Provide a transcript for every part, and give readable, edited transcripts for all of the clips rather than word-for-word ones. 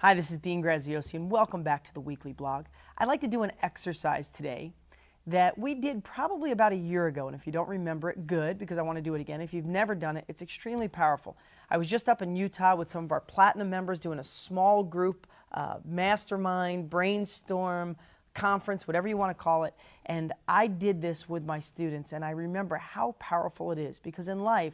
Hi, this is Dean Graziosi, and welcome back to the weekly blog. I'd like to do an exercise today that we did probably about a year ago, and if you don't remember it, good, because I want to do it again. If you've never done it, it's extremely powerful. I was just up in Utah with some of our Platinum members doing a small group mastermind, brainstorm, conference, whatever you want to call it, and I did this with my students, and I remember how powerful it is, because in life,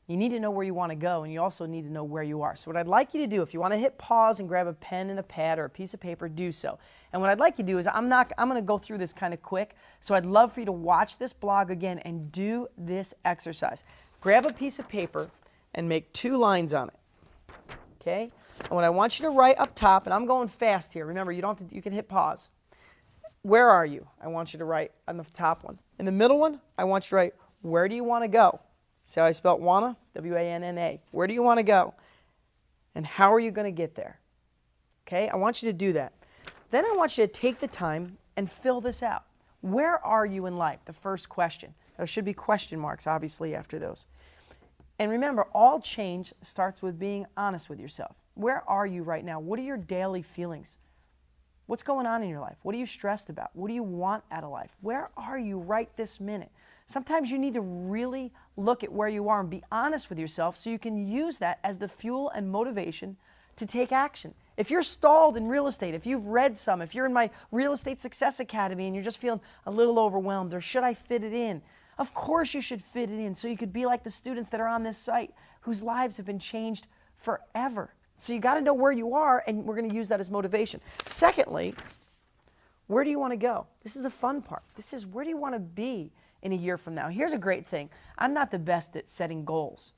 you need to know where you want to go, and you also need to know where you are. So what I'd like you to do, if you want to hit pause and grab a pen and a pad or a piece of paper, do so. And what I'd like you to do is, I'm going to go through this kind of quick, so I'd love for you to watch this blog again and do this exercise. Grab a piece of paper and make 2 lines on it, okay? And what I want you to write up top, and I'm going fast here. Remember, you don't have to, you can hit pause. Where are you? I want you to write on the top one. In the middle one, I want you to write, where do you want to go? See how I spelled wanna? W-A-N-N-A. Where do you want to go? And how are you going to get there? Okay, I want you to do that. Then I want you to take the time and fill this out. Where are you in life? The first question. There should be question marks, obviously, after those. And remember, all change starts with being honest with yourself. Where are you right now? What are your daily feelings? What's going on in your life? What are you stressed about? What do you want out of life? Where are you right this minute? Sometimes you need to really look at where you are and be honest with yourself so you can use that as the fuel and motivation to take action. If you're stalled in real estate, if you've read some, if you're in my Real Estate Success Academy and you're just feeling a little overwhelmed, or should I fit it in? Of course you should fit it in so you could be like the students that are on this site whose lives have been changed forever. So you got to know where you are, and we're going to use that as motivation. Secondly, where do you want to go? This is a fun part. This is, where do you want to be in a year from now? Here's a great thing. I'm not the best at setting goals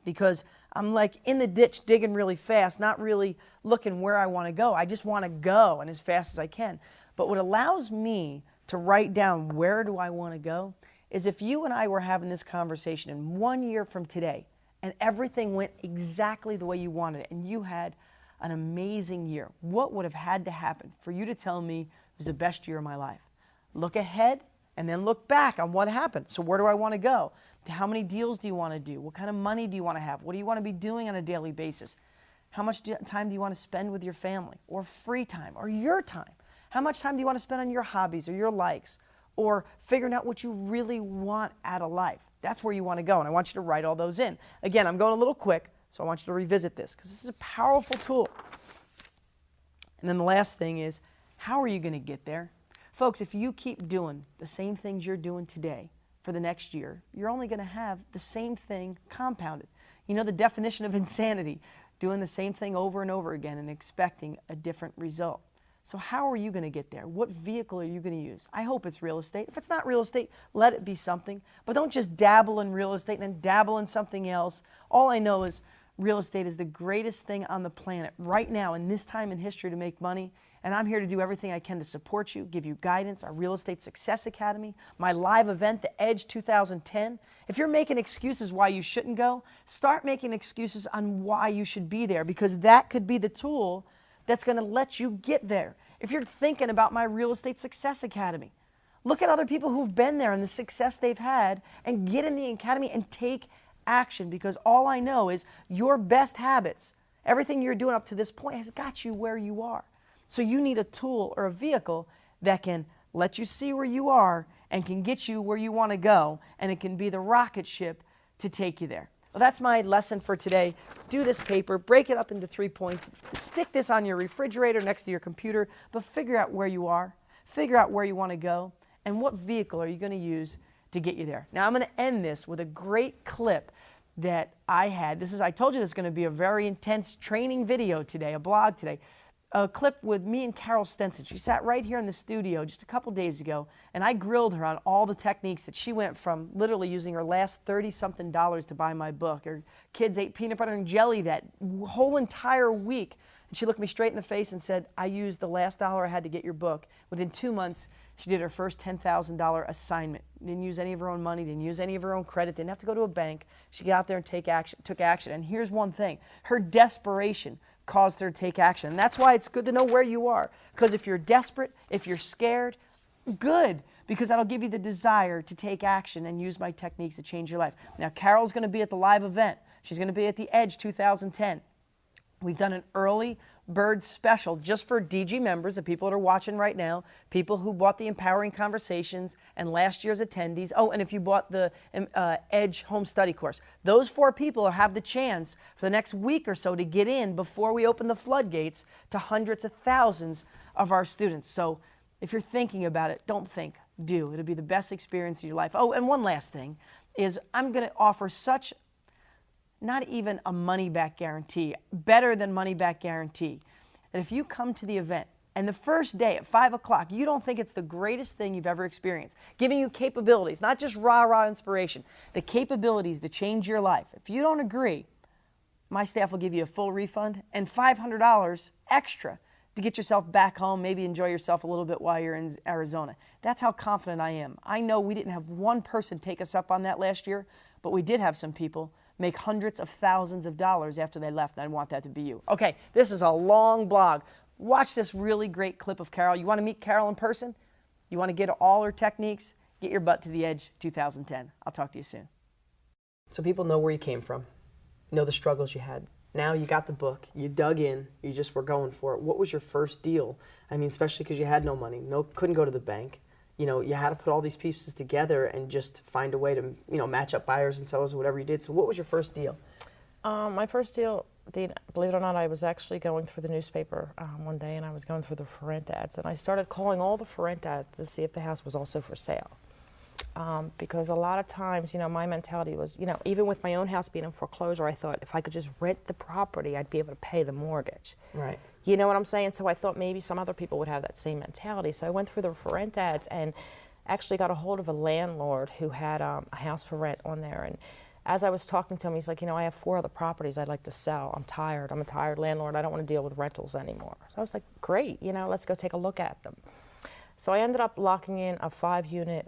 because I'm like in the ditch digging really fast, not really looking where I want to go. I just want to go and as fast as I can. But what allows me to write down where do I want to go is if you and I were having this conversation in 1 year from today and everything went exactly the way you wanted it and you had an amazing year, what would have had to happen for you to tell me it was the best year of my life? Look ahead and then look back on what happened. So where do I want to go? How many deals do you want to do? What kind of money do you want to have? What do you want to be doing on a daily basis? How much time do you want to spend with your family or free time or your time? How much time do you want to spend on your hobbies or your likes or figuring out what you really want out of life? That's where you want to go, and I want you to write all those in. Again, I'm going a little quick, so I want you to revisit this because this is a powerful tool. And then the last thing is, how are you going to get there? Folks, if you keep doing the same things you're doing today for the next year, you're only going to have the same thing compounded. You know the definition of insanity, doing the same thing over and over again and expecting a different result. So how are you going to get there? What vehicle are you going to use? I hope it's real estate. If it's not real estate, let it be something. But don't just dabble in real estate and then dabble in something else. All I know is real estate is the greatest thing on the planet right now in this time in history to make money. And I'm here to do everything I can to support you, give you guidance, our Real Estate Success Academy, my live event, the Edge 2010. If you're making excuses why you shouldn't go, start making excuses on why you should be there, because that could be the tool that's going to let you get there. If you're thinking about my Real Estate Success Academy, look at other people who've been there and the success they've had and get in the academy and take action, because all I know is your best habits, everything you're doing up to this point has got you where you are. So you need a tool or a vehicle that can let you see where you are and can get you where you want to go, and it can be the rocket ship to take you there. Well, that's my lesson for today. Do this paper, break it up into 3 points, stick this on your refrigerator next to your computer, but figure out where you are, figure out where you want to go, and what vehicle are you going to use to get you there. Now, I'm going to end this with a great clip that I had. I told you this is going to be a very intense training video today, a blog today. A clip with me and Carol Stenson. She sat right here in the studio just a couple days ago, and I grilled her on all the techniques that she went from literally using her last $30-something to buy my book. Her kids ate peanut butter and jelly that whole entire week. And she looked me straight in the face and said, I used the last dollar I had to get your book. Within 2 months, she did her first $10,000 assignment. Didn't use any of her own money, didn't use any of her own credit, didn't have to go to a bank. She got out there and took action. And here's one thing, her desperation caused her to take action. And that's why it's good to know where you are. Because if you're desperate, if you're scared, good, because that'll give you the desire to take action and use my techniques to change your life. Now, Carol's going to be at the live event. She's going to be at the Edge 2010. We've done an early bird special just for DG members, the people that are watching right now, people who bought the Empowering Conversations and last year's attendees. Oh, and if you bought the Edge Home Study course. Those 4 people have the chance for the next week or so to get in before we open the floodgates to hundreds of thousands of our students. So if you're thinking about it, don't think, do. It'll be the best experience of your life. Oh, and one last thing is I'm going to offer such not even a money-back guarantee, better than money-back guarantee, that if you come to the event and the first day at 5 o'clock, you don't think it's the greatest thing you've ever experienced, giving you capabilities, not just rah-rah inspiration, the capabilities to change your life. If you don't agree, my staff will give you a full refund and $500 extra to get yourself back home, maybe enjoy yourself a little bit while you're in Arizona. That's how confident I am. I know we didn't have one person take us up on that last year, but we did have some people make hundreds of thousands of dollars after they left, and I want that to be you. Okay, this is a long blog. Watch this really great clip of Carol. You want to meet Carol in person? You want to get all her techniques? Get your butt to the Edge 2010. I'll talk to you soon. So people know where you came from, know the struggles you had. Now you got the book, you dug in, you just were going for it. What was your first deal? I mean, especially because you had no money, couldn't go to the bank. You know, you had to put all these pieces together and just find a way to, match up buyers and sellers or whatever you did. So what was your first deal? My first deal, Dean, believe it or not, I was actually going through the newspaper one day, and I was going through the for rent ads, and I started calling all the for rent ads to see if the house was also for sale. Because a lot of times, my mentality was, even with my own house being in foreclosure, I thought if I could just rent the property, I'd be able to pay the mortgage. Right. You know what I'm saying? So I thought maybe some other people would have that same mentality. So I went through the for rent ads and actually got a hold of a landlord who had a house for rent on there. And as I was talking to him, he's like, I have 4 other properties I'd like to sell. I'm tired. I'm a tired landlord. I don't want to deal with rentals anymore. So I was like, great, let's go take a look at them. So I ended up locking in a 5-unit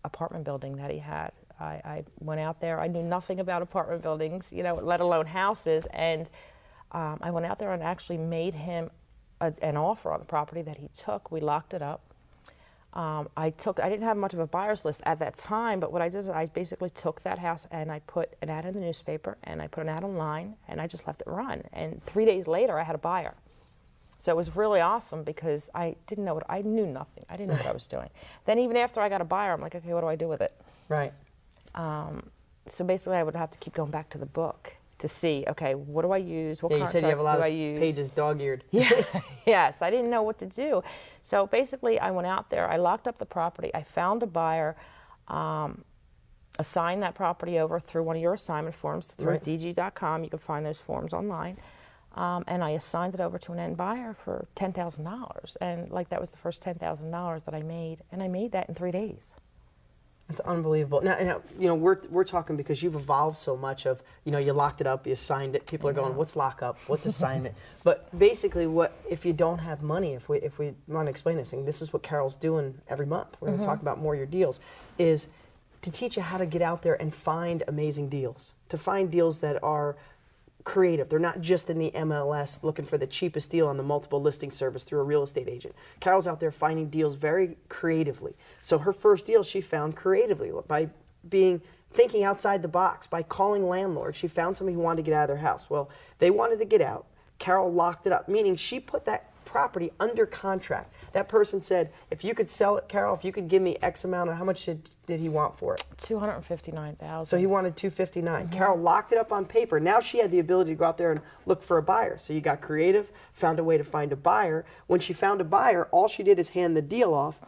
apartment building that he had. I went out there. I knew nothing about apartment buildings, let alone houses. And I went out there and actually made him an offer on the property that he took. We locked it up. I didn't have much of a buyer's list at that time, but what I did is I basically took that house and I put an ad in the newspaper and I put an ad online and I just let it run. And 3 days later, I had a buyer. So it was really awesome because I knew nothing. I didn't know what I was doing. Then even after I got a buyer, I'm like, okay, what do I do with it? Right. So basically I would have to keep going back to the book to see, okay, what do I use? What you said you have a lot do of I use? pages dog-eared. Yeah. Yes, I didn't know what to do. So basically I went out there, I locked up the property, I found a buyer, assigned that property over through one of your assignment forms, through Right. dg.com. You can find those forms online. And I assigned it over to an end buyer for $10,000. And that was the first $10,000 that I made. And I made that in 3 days. It's unbelievable. Now, we're talking because you've evolved so much of, you locked it up, you signed it. People are going, what's lockup? What's assignment? But basically, if you don't have money, if we want to explain this thing, this is what Carol's doing every month. We're going to talk about more of your deals, is to teach you how to get out there and find amazing deals, to find deals that are creative. They're not just in the MLS looking for the cheapest deal on the multiple listing service through a real estate agent. Carol's out there finding deals very creatively. So her first deal she found creatively by thinking outside the box, by calling landlords. She found somebody who wanted to get out of their house. Well, they wanted to get out. Carol locked it up, meaning she put that property under contract. That person said, if you could sell it, Carol, if you could give me X amount, how much did he want for it? $259,000. So he wanted $259,000. Carol locked it up on paper. Now she had the ability to go out there and look for a buyer. So you got creative, found a way to find a buyer. When she found a buyer, all she did is hand the deal off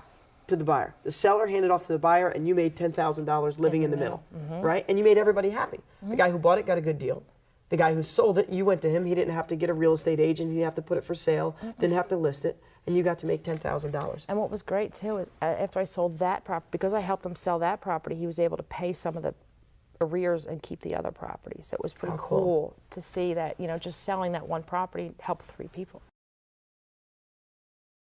to the buyer. The seller handed off to the buyer, and you made $10,000 living in the middle, right? And you made everybody happy. The guy who bought it got a good deal. The guy who sold it, you went to him. He didn't have to get a real estate agent. He didn't have to put it for sale. Didn't have to list it. And you got to make $10,000. And what was great, too, is after I sold that property, because I helped him sell that property, he was able to pay some of the arrears and keep the other property. So it was pretty cool to see that, just selling that one property helped 3 people.